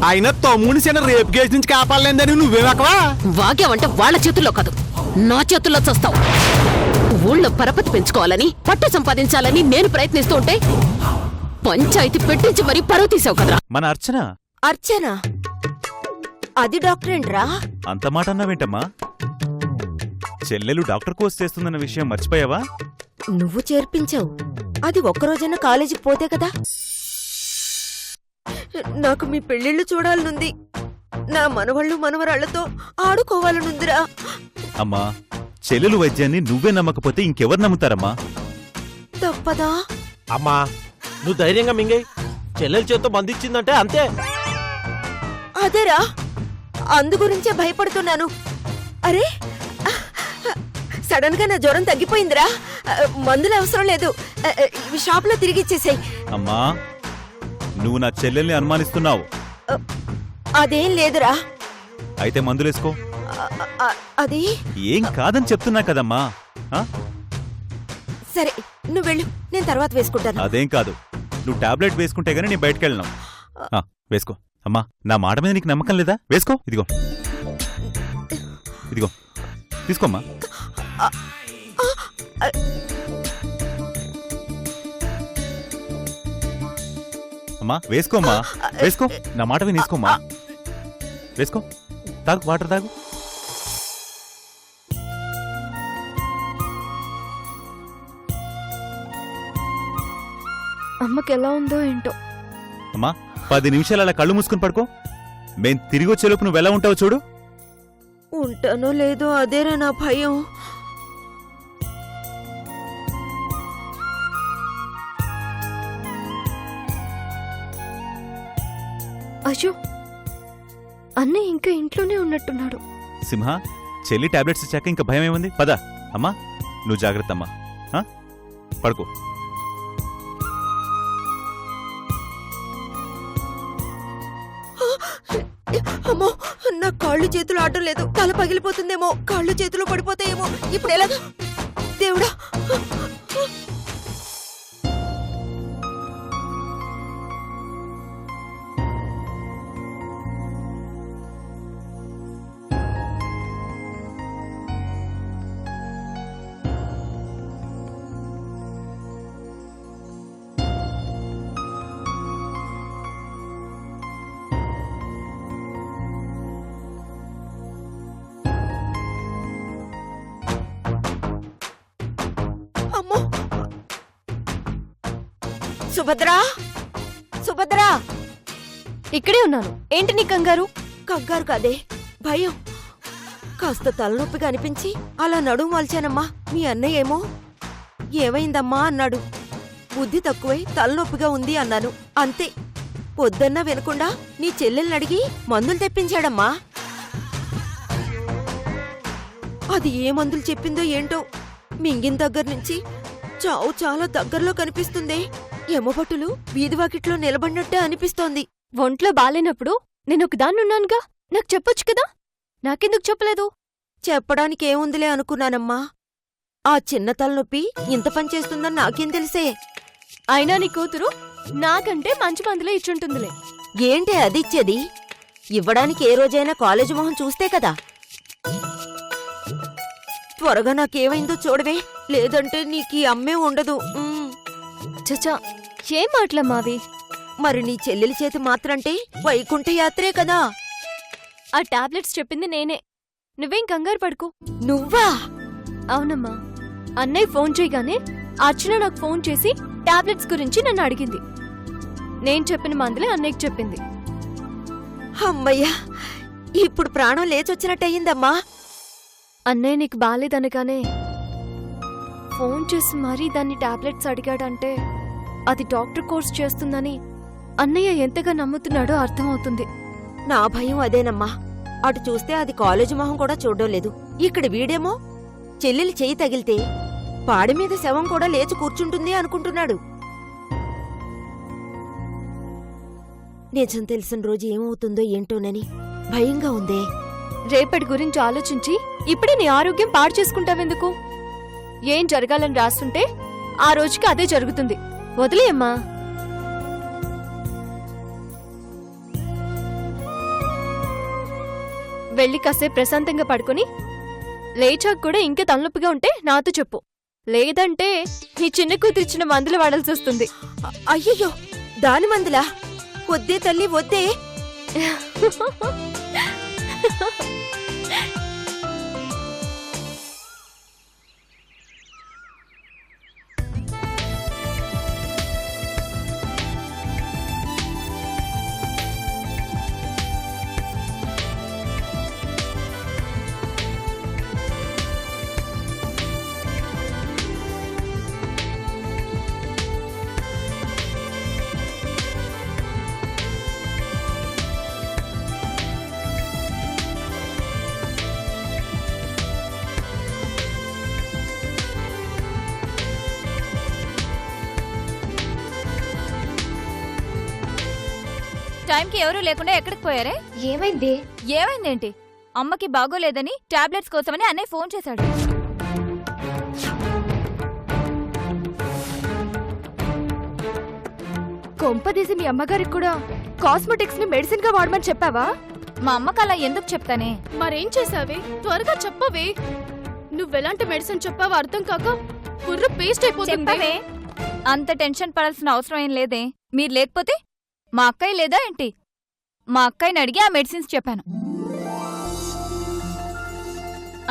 ఆయన తమ్ముని చిన్న రేపు కేసు నుంచి కాపాడలేదని నువ్వేమక్కవా? వాగావంటే వాళ్ళ చేతుల్లో కాదు, నా చేతుల్లో చస్తావు. ఊళ్ళో పరపతి పెంచుకోవాలని, పట్టు సంపాదించాలని నేను ప్రయత్నిస్తూ ఉంటే పంచాయతీ పెట్టించి మరీ పరువు తీసావు కదరా. మన అర్చన. అర్చన? అది డాక్టరేంట్రా? అంత మాట అన్నావేంటమ్మా? చెల్లెలు డాక్టర్ కోర్స్ చేస్తుందన్న విషయం మర్చిపోయావా? నువ్వు చేర్పించావు. అది ఒక్కరోజైనా కాలేజీకి పోతే కదా. నాకు మీ పెళ్ళిళ్ళు చూడాలనుంది. నా మనవళ్ళు మనవరాళ్లతో ఆడుకోవాలనుందిరా. అమ్మా, చెల్లెలు వైద్యాన్ని నువ్వే నమ్మకపోతే ఇంకెవరు నమ్ముతారమ్మా? తప్పదా? అమ్మా, నువ్వు ధైర్యంగా మింగే. చెల్లెల చేత్తో బంధించిందంటే అంతే. అదేరా, అందు గురించే భయపడుతున్నాను. అరే, సడన్ గా నా జ్వరం తగ్గిపోయిందిరా. మందులు అవసరం లేదు, ఇవి షాప్ లో తిరిగి ఇచ్చేసాయి. అమ్మా, నువ్వు నా చెల్లెల్ని అనుమానిస్తున్నావు. అదేం లేదురా. అయితే మందులేసుకో. అది ఏం కాదని చెప్తున్నా కదమ్మా. సరే, నువ్వు వెళ్ళు, నేను తర్వాత వేసుకుంటాను. అదేం కాదు, నువ్వు టాబ్లెట్ వేసుకుంటే గానీ నేను బయటకెళ్ళను. వేసుకో. అమ్మా, నా మాట మీద నీకు నమ్మకం లేదా? వేసుకో. ఇదిగో ఇదిగో తీసుకోమ్మా. అమ్మా వేసుకోమ్మా, వేసుకో. నా మాట విని వేసుకోమ్మా. వేసుకో. తాగు, వాటర్ తాగు. అమ్మకి ఎలా ఉందో ఏంటో. అమ్మా, 10 నిమిషాలు అలా కళ్ళు మూసుకుని పడుకో. మేం తిరిగి వచ్చేలోపు నువ్వు ఎలా ఉంటావో చూడు. ఉంటానో లేదో అదేరా నా భయం. అయ్యో, అన్నయ్య ఇంకా ఇంట్లోనే ఉన్నట్టున్నాడు. సింహ, చెల్లి టాబ్లెట్స్ ఇచ్చాక ఇంకా భయం ఏముంది? పద. అమ్మా, నువ్వు జాగ్రత్త అమ్మా. పడుకో. అమ్మో, నా కాళ్ళు చేతులు ఆడటం లేదు. తల పగిలిపోతుందేమో, కాళ్ళు చేతులు పడిపోతాయేమో. ఇప్పుడు ఎలాగా? దేవుడా! అమ్మో, సుభద్రా, సుభద్రా! ఇక్కడే ఉన్నాను. ఏంటి నీ కంగారు? కంగారు కాదే, భయం. కాస్త తలనొప్పిగా అనిపించి అలా నడుము వాల్చానమ్మా. మీ అన్నయ్య ఏమో ఏమైందమ్మా అన్నాడు. బుద్ధి తక్కువై తలనొప్పిగా ఉంది అన్నాను, అంతే. పొద్దన్నా వినకుండా నీ చెల్లెల్ని అడిగి మందులు తెప్పించాడమ్మా. అది ఏ మందులు చెప్పిందో ఏంటో, మింగిన దగ్గర నుంచి చావు చాలా దగ్గరలో కనిపిస్తుంది. ఎమ్మబట్టులు వీధివాకిట్లో నిలబడినట్టే అనిపిస్తోంది. ఒంట్లో బాలేనప్పుడు నేనొకదాన్నున్నానుగా, నాకు చెప్పొచ్చు కదా. నాకెందుకు చెప్పలేదు? చెప్పడానికేముందిలే అనుకున్నానమ్మా. ఆ చిన్న తలనొప్పి ఇంత పనిచేస్తుందని నాకేం తెలిసే. అయినా నీ కూతురు నాకంటే మంచి మందులే ఇచ్చుంటుందిలే. ఏంటి అదిచ్చేది? ఇవ్వడానికి ఏ రోజైనా కాలేజీ మొహం చూస్తే కదా. త్వరగా నాకేమైందో చూడవే, లేదంటే నీకీ అమ్మే ఉండదు. చచా, ఏం మాటలమ్మావి? మరి నీ చెల్లెలి చేతి మాత్రంటే వైకుంఠ యాత్రే కదా. ఆ టాబ్లెట్స్ చెప్పింది నేనే, నువ్వేం కంగారు పడుకో. నువ్వా? అవునమ్మా, అన్నయ్య ఫోన్ చేయగానే అర్చన నాకు ఫోన్ చేసి టాబ్లెట్స్ గురించి నన్ను అడిగింది. నేను చెప్పిన మందులే అన్నయ్యకి చెప్పింది. అమ్మయ్యా, ఇప్పుడు ప్రాణం లేచొచ్చినట్టయిందమ్మా. అన్నయ్య నీకు బాలేదనగానే ఫోన్ చేసి మరీ దాన్ని టాబ్లెట్స్ అడిగాడంటే అది డాక్టర్ కోర్స్ చేస్తుందని అన్నయ్య ఎంతగా నమ్ముతున్నాడో అర్థమవుతుంది. నా భయం అదేనమ్మా. అటు చూస్తే అది కాలేజీ మొహం కూడా చూడడం లేదు. ఇక్కడ వీడేమో చెల్లెలి చెయ్యి తగిలితే పాడిమీద శవం కూడా లేచి కూర్చుంటుంది అనుకుంటున్నాడు. నిజం తెలిసిన రోజు ఏమవుతుందో ఏంటోనని భయంగా ఉందే. రేపటి గురించి ఆలోచించి ఇప్పుడే నీ ఆరోగ్యం పాడు చేసుకుంటావెందుకు? ఏం జరగాలని రాస్తుంటే ఆ రోజుకి అదే జరుగుతుంది. వదిలేయమ్మా. వెళ్ళి కాసేపు ప్రశాంతంగా పడుకుని లేచాక కూడా ఇంకా తలనొప్పిగా ఉంటే నాతో చెప్పు. లేదంటే నీ చిన్న కూతురు ఇచ్చిన మందులు వాడాల్సి వస్తుంది. అయ్యయ్యో దాని మందులా? వద్దే తల్లి వద్దే. టైంకి ఎవరూ లేకుండా ఎక్కడికి పోయారే? ఏమైంది? ఏమైందేంటి? అమ్మకి బాగోలేదని టాబ్లెట్స్ కోసమని అన్నయ్య ఫోన్ చేశాడు. కొంపదీసి మీ అమ్మగారికి కూడా కాస్మెటిక్స్ ని మెడిసిన్ గా వాడమని చెప్పావా? మా అమ్మకి అలా ఎందుకు చెప్తానే? మరేం చేసావే? త్వరగా చెప్పవే. నువ్వెలాంటి మెడిసిన్ చెప్పావో అర్థం కాక బుర్ర పేస్ట్ అయిపోతుంది. చెప్పవే. అంత టెన్షన్ పడాల్సిన అవసరం ఏం లేదే. మీరు లేకపోతే మా అక్కయ్య లేదా ఏంటి? మా అక్కయ్యని అడిగి ఆ మెడిసిన్స్ చెప్పాను.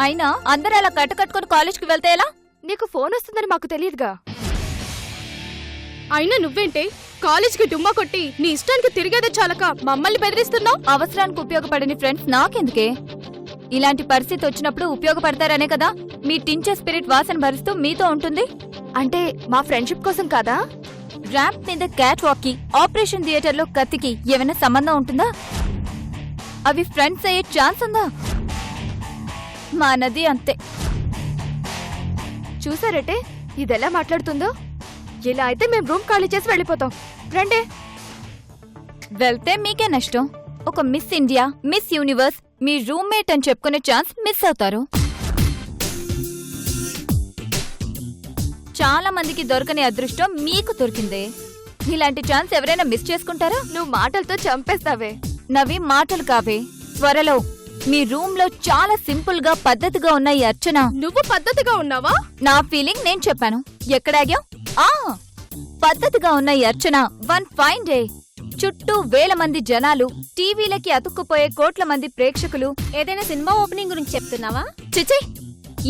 అయినా అందరూ అలా కట్టుకొని కాలేజ్కి వెళ్తే ఎలా? నీకు ఫోన్ వస్తుందని మాకు తెలియదుగా. అయినా నువ్వేంటే కాలేజ్కి డుమ్మా కొట్టి నీ ఇష్టానికి తిరిగేదే చాలక మమ్మల్ని బెదిరిస్తున్నావు. అవసరానికి ఉపయోగపడని ఫ్రెండ్స్ నాకెందుకే? ఇలాంటి పరిస్థితి వచ్చినప్పుడు ఉపయోగపడతారనే కదా మీ టించర్ స్పిరిట్ వాసన భరిస్తూ మీతో ఉంటుంది. అంటే మా ఫ్రెండ్షిప్ కోసం కాదా? ర్యాంప్ మీద క్యాట్ వాక్ కి, ఆపరేషన్ థియేటర్ లో కత్తికి ఏమైనా సంబంధం ఉంటుందా? అవి ఫ్రెండ్స్ అయ్యే ఛాన్స్ ఉందా? మా నది అంతే. చూసారటే ఇదెలా మాట్లాడుతుందో. ఇలా అయితే మేము రూమ్ ఖాళీ చేసి వెళ్ళిపోతాం. రండే. వెళ్తే మీకే నష్టం. ఒక మిస్ ఇండియా, మిస్ యూనివర్స్, మీ రూమ్మేట్ అని చెప్పుకునే ఛాన్స్ మిస్ అవుతారు. చాలా మందికి దొరకని అదృష్టం మీకు దొరికిందే. ఇలాంటి ఛాన్స్ ఎవరైనా మిస్ చేసుకుంటారా? నువ్వు మాటలతో చంపేస్తావే. నవి మాటలు కావే. త్వరలో మీ రూమ్ లో చాలా సింపుల్ గా పద్ధతిగా ఉన్న ఈ అర్చన. నువ్వు పద్ధతిగా ఉన్నావా? నా ఫీలింగ్ నేను చెప్పాను. ఎక్కడాగ్యాం? పద్ధతిగా ఉన్న ఈ అర్చన వన్ ఫైన్ డే చుట్టూ వేల మంది జనాలు, టీవీలకి అతుక్కుపోయే కోట్ల మంది ప్రేక్షకులు. ఏదైనా సినిమా ఓపెనింగ్ గురించి చెప్తున్నావా? చిచి,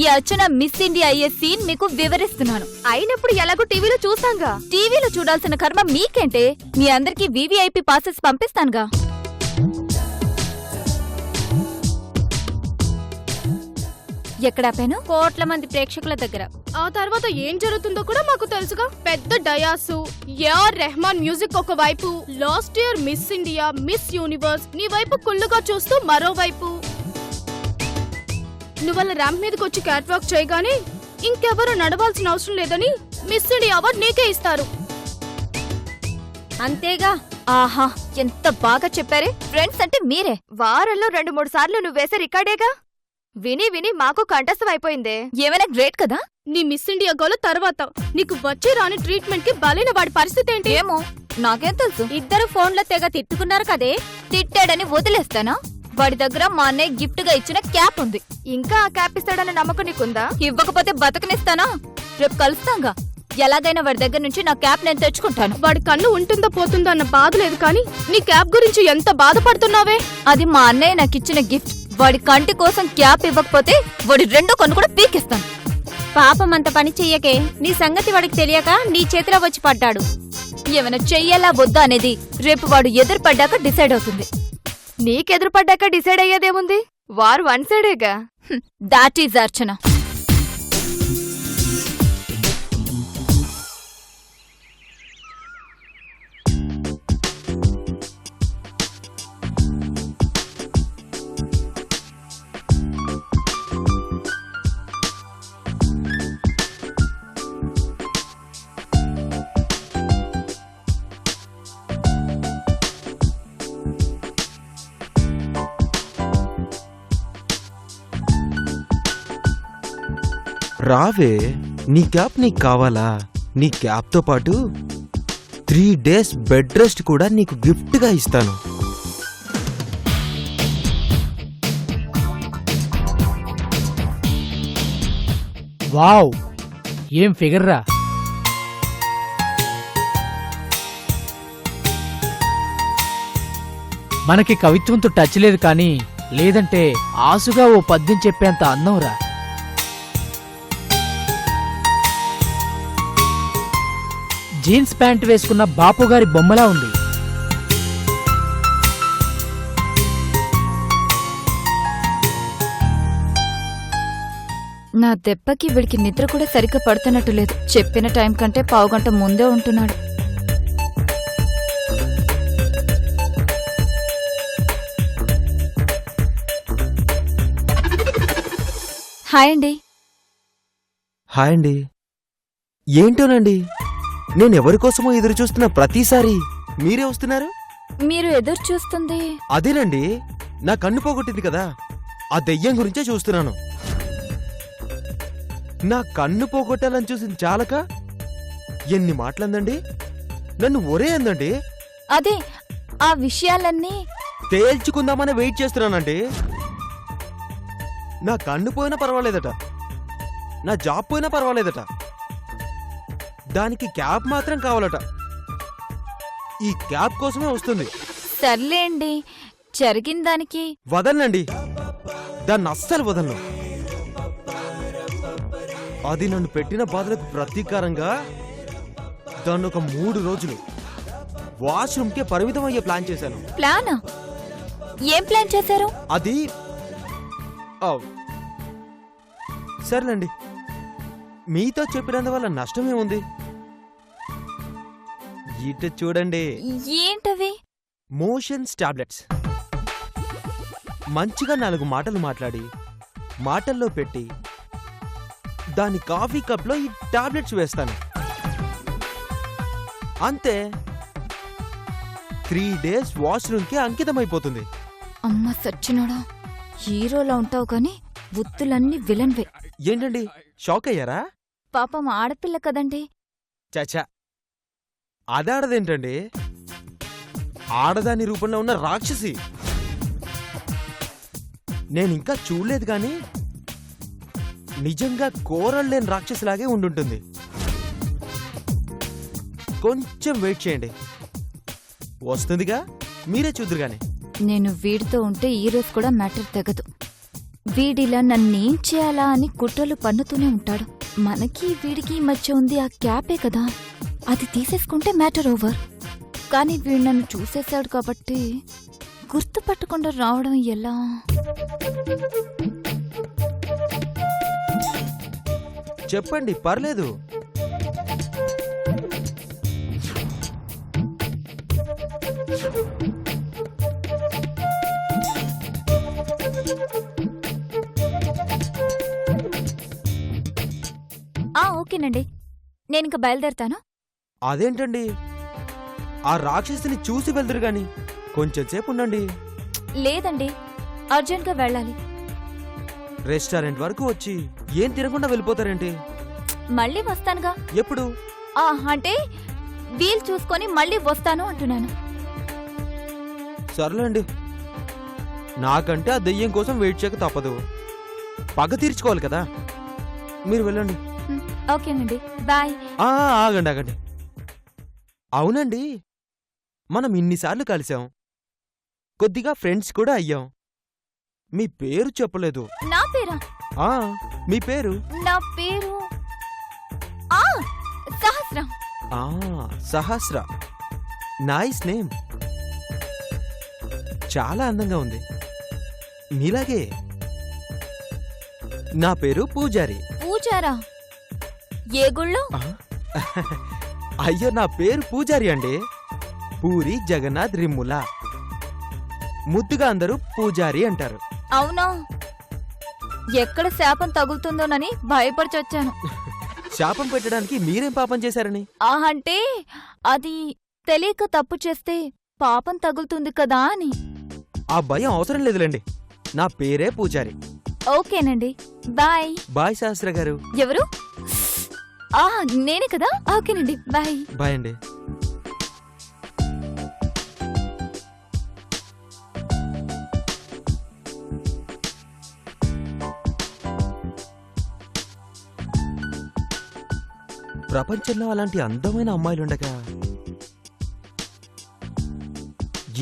ఈ అర్చన మిస్ ఇండియా అయ్యే సీన్ మీకు వివరిస్తున్నాను. అయినప్పుడు ఎలాగో టీవీలో చూస్తాంగా. టీవీలో చూడాల్సిన కర్మ మీకేంటే? మీ అందరికీ VVIP పాసెస్ పంపిస్తానుగా. ఎక్కడాపాను? కోట్ల మంది ప్రేక్షకుల దగ్గర. ఆ తర్వాత ఏం జరుగుతుందో కూడా మాకు తెలుసుగా. పెద్ద డయాసు, ఏఆర్ రెహమాన్ మ్యూజిక్ ఒక వైపు, last year miss India, miss universe నీ వైపు కుళ్ళుగా చూస్తూ మరోవైపు. నువ్వల్ల ర్యాంప్ మీదకి వచ్చి క్యాట్ వాక్ చేయగానే ఇంకెవరు నడవాల్సిన అవసరం లేదని మిస్ ఇండియా అవార్డు నీకే ఇస్తారు. అంతేగా. ఆహా, ఎంత బాగా చెప్పారే. ఫ్రెండ్స్ అంటే మీరే. వారంలో 2-3 సార్లు నువ్వు వేసే రికార్డేగా. విని విని మాకు కంఠస్థం అయిపోయిందే. ఏమైనా గ్రేట్ కదా. నీ మిస్ ఇండియా గోల తర్వాత నీకు వచ్చే రాని ట్రీట్మెంట్ కి బలైన వాడి పరిస్థితి ఏంటి? ఏమో నాకేం తెలుసు. ఇద్దరు ఫోన్లో తెగ తిట్టుకున్నారు కదే. తిట్టాడని వదిలేస్తానా? వాడి దగ్గర మా అన్నయ్య గిఫ్ట్ గా ఇచ్చిన క్యాప్ ఉంది. ఇంకా ఆ క్యాప్ ఇస్తాడన్న నమ్మకం నీకుందా? ఇవ్వకపోతే బతకనిస్తానా? రేపు కలుస్తాంగా. ఎలాగైనా వాడి దగ్గర నుంచి నా క్యాప్ నేను తెచ్చుకుంటాను. వాడి కన్ను ఉంటుందో పోతుందో అన్న బాధ లేదు కానీ నీ క్యాప్ గురించి ఎంత బాధపడుతున్నావే. అది మా అన్నయ్య నాకు ఇచ్చిన గిఫ్ట్. వాడి కంటి కోసం క్యాప్ ఇవ్వకపోతే వాడి 2 కన్ను కూడా పీకిస్తాను. పాపం అంత పని చెయ్యకే. నీ సంగతి వాడికి తెలియక నీ చేతిలో వచ్చి పడ్డాడు. ఏమైనా చెయ్యాలా వద్దా అనేది రేపు వాడు ఎదురుపడ్డాక డిసైడ్ అవుతుంది. నీకెదురుపడ్డాక డిసైడ్ అయ్యేదేముంది? వారు వన్ సైడేగా. దాట్ ఈజ్ అర్చన. రావే, నీ క్యాప్ నీకు కావాలా? నీ క్యాప్తో పాటు 3 days బెడ్ రెస్ట్ కూడా నీకు గిఫ్ట్గా ఇస్తాను. వావ్, ఏం ఫిగర్ రా. మనకి కవిత్వంతో టచ్ లేదు కానీ లేదంటే ఆసుగా ఓ పద్యం చెప్పేంత అందం రా. జీన్స్ ప్యాంట్ వేసుకున్న బాపుగారి బొమ్మలా ఉంది. నా దెబ్బకి వీడికి నిద్ర కూడా సరిగ్గా పడుతున్నట్టు లేదు. చెప్పిన టైం కంటే పావుగంట ముందే ఉంటున్నాడు. హాయ్ అండి. హాయ్ అండి. ఏంటోనండి, నేను ఎవరి కోసమో ఎదురు చూస్తున్న ప్రతిసారి మీరే వస్తున్నారు. మీరు ఎదురు చూస్తుంది అదేనండి, నా కన్ను పోగొట్టింది కదా, ఆ దెయ్యం గురించే చూస్తున్నాను. నా కన్ను పోగొట్టాలని చూసింది చాలక ఎన్ని మాటలందండి, నన్ను ఒరే అందండి. అదే ఆ విషయాలన్నీ తేల్చుకుందామని వెయిట్ చేస్తున్నానండి. నా కన్ను పోయినా పర్వాలేదట, నా జాబ్ పోయినా పర్వాలేదట, దానికి క్యాబ్ మాత్రం కావాలట. ఈ క్యాబ్ కోసమే వస్తుంది. సర్లేండి, జరిగిన దానికి వదలనండి, దాన్ని అస్సలు వదలను. అది నన్ను పెట్టిన బాధలకు ప్రతీకారంగా దాన్ని ఒక 3 రోజులు వాష్రూమ్కే పరిమితం అయ్యే ప్లాన్ చేశాను. ప్లానా? ఏం ప్లాన్ చేశారు? అది సర్లేండి, మీతో చెప్పినందువల్ల నష్టమేముంది. ఇటు చూడండి. ఏంటవి? Motions tablets. మంచిగా 4 మాటలు మాట్లాడి మాటల్లో పెట్టి దాని కాఫీ కప్లో ఈ టాబ్లెట్స్ వేస్తాను. అంతే, 3 డేస్ వాష్రూమ్కి అంకితమైపోతుంది. అమ్మ సచ్చినోడా, హీరోలా ఉంటావు కాని బుద్ధులన్నీ విలన్వే. ఏంటండి, షాక్ అయ్యారా? పాపం ఆడపిల్ల కదండి. చచా, అదాడదేంటండి, ఆడదాని రూపంలో ఉన్న రాక్షసి. నేనింకా చూడలేదు గాని నిజంగా కోరల్లేని రాక్షసిలాగే ఉండుంటుంది. కొంచెం వెయిట్ చేయండి, వస్తుందిగా, మీరే చూద్దరు గాని. నేను వీడితో ఉంటే ఈ రోజు కూడా మ్యాటర్ తెగదు. వీడిలా నన్నేం చేయాలా అని కుట్రలు పన్నుతూనే ఉంటాడు. మనకి వీడికి మధ్య ఉంది ఆ క్యాపే కదా, అది తీసేసుకుంటే మ్యాటర్ ఓవర్. కానీ వీడు నన్ను చూసేశాడు కాబట్టి గుర్తుపట్టకుండా రావడం ఎలా? చెప్పండి, పర్లేదు. ఓకేనండి, నేనింక బయలుదేరుతాను. అదేంటండి, ఆ రాక్షసిని చూసి వెళ్దురు గాని కొంచెం సేపు ఉండండి. లేదండి, అర్జెంట్గా వెళ్ళాలి. రెస్టారెంట్ వరకు వచ్చి ఏం తినకుండా వెళ్ళిపోతారేంటి? మళ్ళీ వస్తానుగా. ఎప్పుడు? అంటే వీలు చూసుకొని మళ్ళీ వస్తాను అంటున్నాను. సర్లేండి, నాకంటే ఆ దెయ్యం కోసం వెయిట్ చేయక తప్పదు. పగ తీర్చుకోవాలి కదా. మీరు వెళ్ళండి. ఓకేనండి, బాయ్. ఆగండి ఆగండి. అవునండి, మనం ఇన్నిసార్లు కలిసాం, కొద్దిగా ఫ్రెండ్స్ కూడా అయ్యాం. మీ పేరు చెప్పలేదు. నా పేరా? మీ పేరు? నా పేరు సహస్ర. సహస్ర, నైస్ నేమ్. చాలా అందంగా ఉంది, మీలాగే. నా పేరు పూజారి. పూజారా? ఏ గుళ్ళో? అయ్యో, నా పేరు పూజారి అండి. పూరి జగన్నాథ్ రిమ్ముల. ముద్దుగా అందరూ పూజారి అంటారు. అవునా? ఎక్కడ శాపం తగులుతుందోనని భయపడిచొచ్చాను. శాపం పెట్టడానికి మీరేం పాపం చేశారని? అంటే అది తెలియక తప్పు చేస్తే పాపం తగులుతుంది కదా అని. ఆ భయం అవసరం లేదులేండి, నా పేరే పూజారి. ఓకేనండి, బాయ్. బాయ్ శాస్త్ర గారు. ఎవరు? నేనే కదా. ఓకేనండి, బాయ్. బాయ్ అండి. ప్రపంచంలో అలాంటి అందమైన అమ్మాయిలుండగా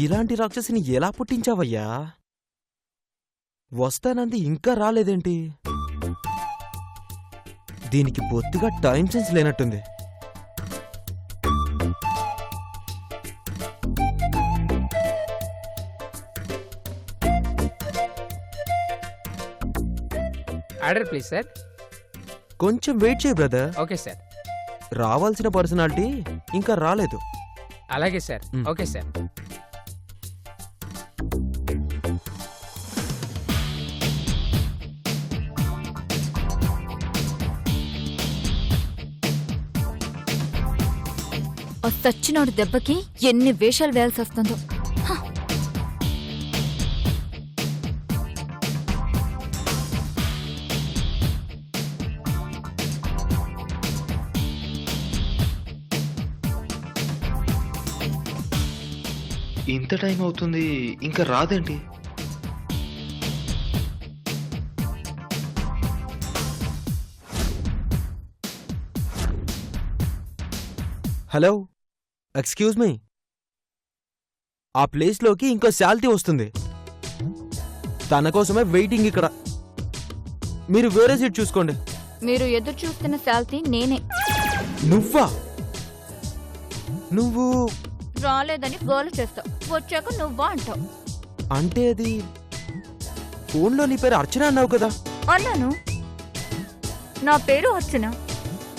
ఇలాంటి రాక్షసిని ఎలా పుట్టించావయ్యా? వస్తానంది ఇంకా రాలేదేంటి? దీనికి బొత్తిగా టైం సెన్స్ లేనట్టుంది. Order please sir. కొంచెం వెయిట్ చేయి బ్రదర్. Okay sir. రావాల్సిన పర్సనాలిటీ ఇంకా రాలేదు. అలాగే సార్. Okay sir. ఆ సచ్చినోడు దెబ్బకి ఎన్ని వేషాలు వేయాల్సి వస్తుందో. హ! ఇంత టైం అవుతుంది ఇంకా రాదేంటి? Hello, excuse me. ఆ ప్లేస్లోకి ఇంకో శాల్తీ వస్తుంది. తన కోసమే వెయిటింగ్ ఇక్కడ. మీరు వేరే సీట్ చూసుకోండి. మీరు ఎదురు చూస్తున్న శాల్తీ నేనే. నువ్వా? నువ్వు రాలేదని గోల చేస్తావు, వచ్చాక నువ్వా అంటావు. అంటే అది ఫోన్లో నీ పేరు అర్చన అన్నావు కదా? అన్నాను. నా పేరు అర్చన,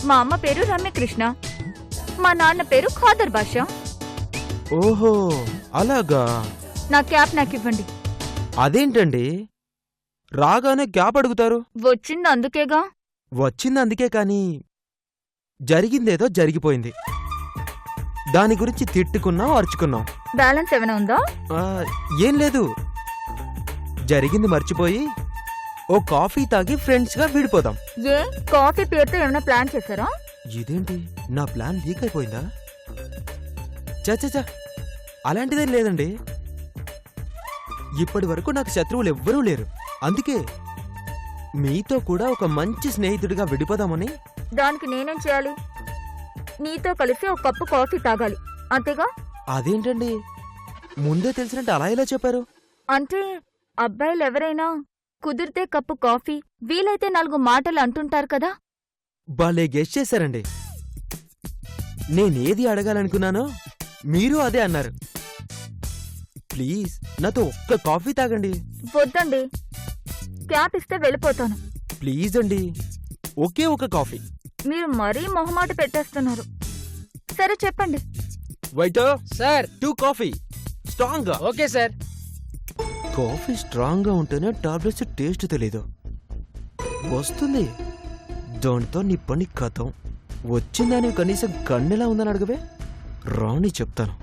మా అమ్మ పేరు రమ్యకృష్ణ, మా నాన్న పేరు ఖాదర్ బాషా. ఓహో అలాగా. నా క్యాప్ నాకివ్వండి. అదేంటండి రాగానే క్యాప్ అడుగుతారు? వచ్చింది అందుకేగా. వచ్చింది అందుకే కానీ జరిగిందేదో జరిగిపోయింది. దాని గురించి తిట్టుకున్నాం, అరుచుకున్నాం. బ్యాలెన్స్ ఏమైనా ఉందా? ఏం లేదు. జరిగింది మర్చిపోయి ఓ కాఫీ తాగి ఫ్రెండ్స్గా విడిపోదాం. ఏ కాఫీ పేరుతో ఏమైనా ప్లాన్ చేశారా? ఇదేంటి నా ప్లాన్ లీక్ అయిపోయిందా? చచ్చా అలాంటిదేం లేదండి. ఇప్పటి వరకు నాకు శత్రువులు ఎవ్వరూ లేరు. అందుకే మీతో కూడా ఒక మంచి స్నేహితుడిగా విడిపోదామని. దానికి నేనేం చేయాలి? నీతో కలిసి ఒక కప్పు కాఫీ తాగాలి, అంతేగా? అదేంటండి ముందే తెలిసినట్టు అలా ఎలా చెప్పారు? అంటే అబ్బాయిలు ఎవరైనా కుదిరితే కప్పు కాఫీ, వీలైతే 4 మాటలు అంటుంటారు కదా. భలే గెస్ చేశారండి. నేనేది అడగాలనుకున్నానో మీరు అదే అన్నారు. ప్లీజ్ నాతో ఒక్క కాఫీ తాగండి. వద్దండి, క్యాప్ ఇస్తే వెళ్ళిపోతాను. ప్లీజ్ అండి, ఒకే ఒక కాఫీ. మీరు మరీ మొహమాట పెట్టేస్తున్నారు. సరే చెప్పండి. Waiter sir. 2 కాఫీ స్ట్రాంగ్ గా. Okay sir. కాఫీ స్ట్రాంగ్ గా ఉంటేనే టాబ్లెట్స్ టేస్ట్ తెలీదు. వస్తుంది, దాంతో నీ పని కథం. వచ్చిందని కనీసం కన్నెలా ఉందని అడగవే, రాని చెప్తాను.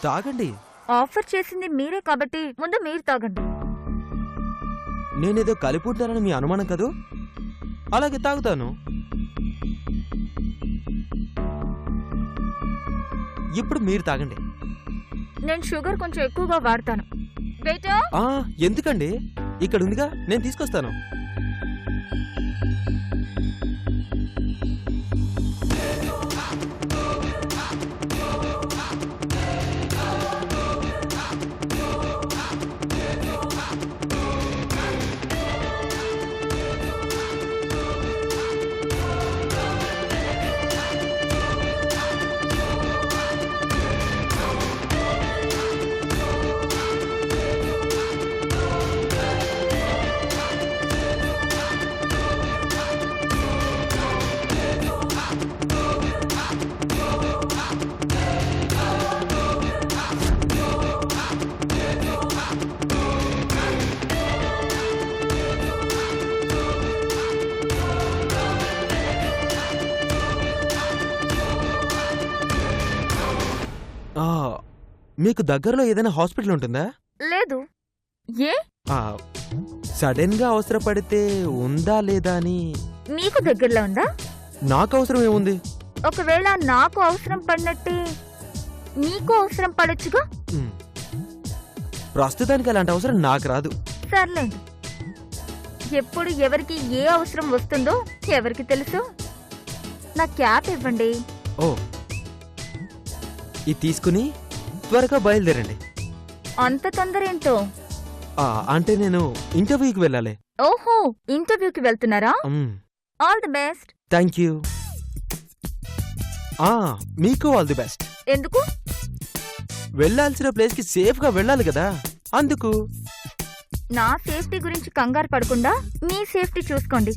తాగండి. ఆఫర్ చేసింది మీరే కాబట్టి ముందు మీరు తాగండి. నేనేదో కలిపి ఉంటానని మీ అనుమానం కదూ? అలాగే తాగుతాను. ఇప్పుడు మీరు తాగండి. నేను షుగర్ కొంచెం ఎక్కువగా వాడతాను. ఎందుకండి, ఇక్కడ ఉందిగా, నేను తీసుకొస్తాను. మీకు దగ్గరలో ఏదైనా హాస్పిటల్ ఉంటుందా? లేదు. ఏ సడన్ గా అవసరపడితే ఉందా లేదా అని. మీకు దగ్గరలో ఉందా? నాకు అవసరం ఏముంది? ఒకవేళ నాకు అవసరం పడినట్టే నీకు అవసరం పడొచ్చుగా. మ్, ప్రస్తుతానికి అలాంటి అవసరం నాకు రాదు. సర్లేండి, ఎప్పుడు ఎవరికి ఏ అవసరం వస్తుందో ఎవరికి తెలుసు. నా క్యాప్ ఇవ్వండి. ఓ, ఇది తీసుకుని త్వరగా బయలుదేరండి. అంత తొందర ఏంటో? అంటే నేను ఇంటర్వ్యూకి వెళ్ళాలి. ఓహో, ఇంటర్వ్యూకి వెళ్తున్నారా? All the best. Thank you. మీకు ఆల్ ది బెస్ట్. ఎందుకు? వెళ్ళాల్సిన ప్లేస్ కి సేఫ్ గా వెళ్ళాలి కదా, అందుకు. నా సేఫ్టీ గురించి కంగారు పడకుండా మీ సేఫ్టీ చూసుకోండి.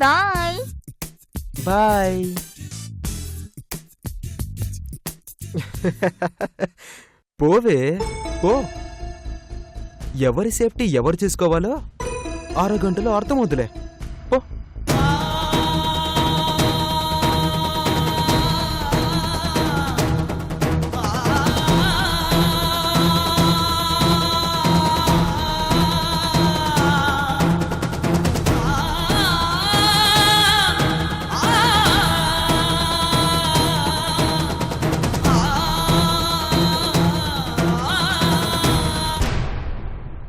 Bye bye. పోవే పో. ఎవరి సేఫ్టీ ఎవరు చూసుకోవాలో 6 గంటలో అర్థమవుతులే.